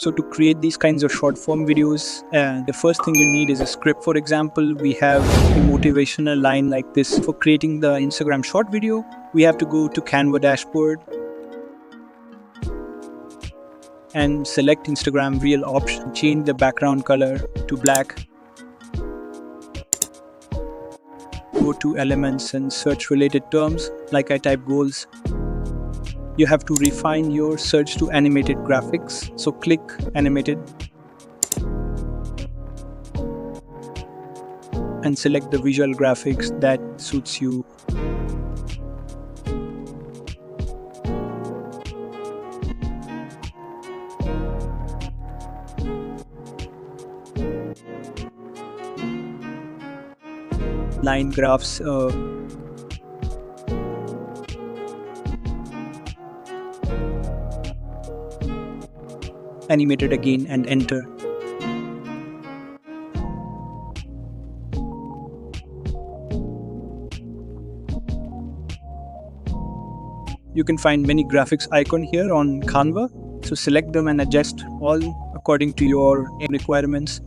So to create these kinds of short form videos, the first thing you need is a script. For example, we have a motivational line like this. For creating the Instagram short video, we have to go to Canva Dashboard and select Instagram Reel option. Change the background color to black. Go to Elements and search related terms, like I type goals. You have to refine your search to animated graphics. So click animated and select the visual graphics that suits you. Line graphs, animated again and enter. You can find many graphics icon here on Canva. So select them and adjust all according to your requirements.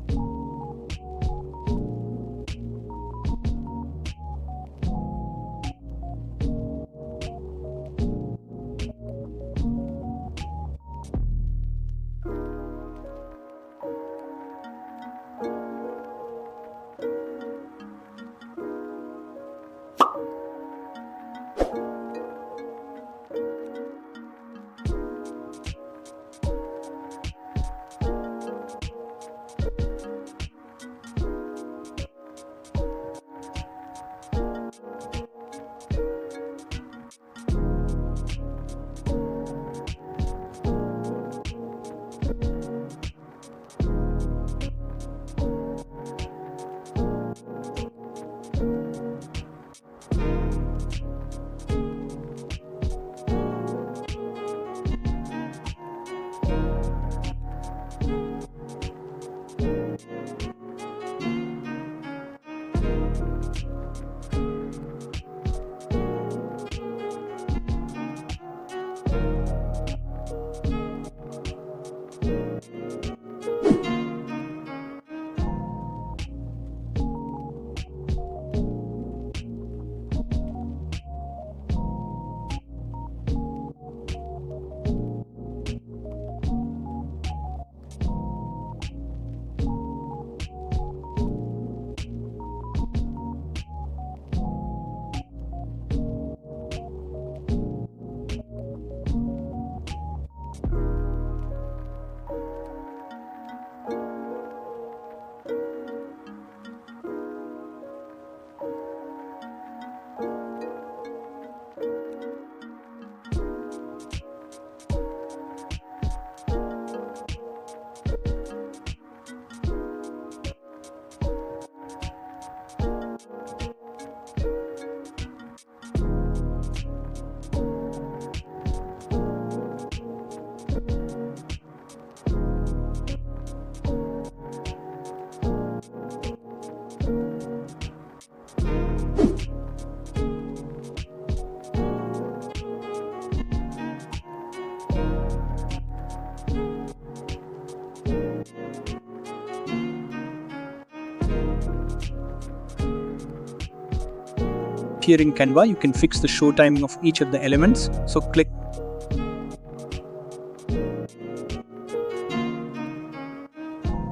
Here in Canva, you can fix the show timing of each of the elements. So click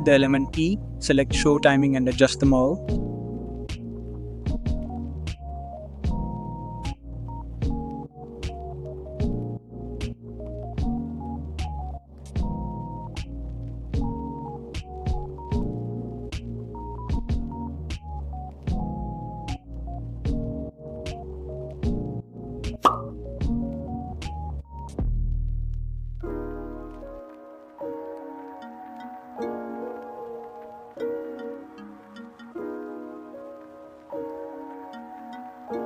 the element E, select show timing and adjust them all.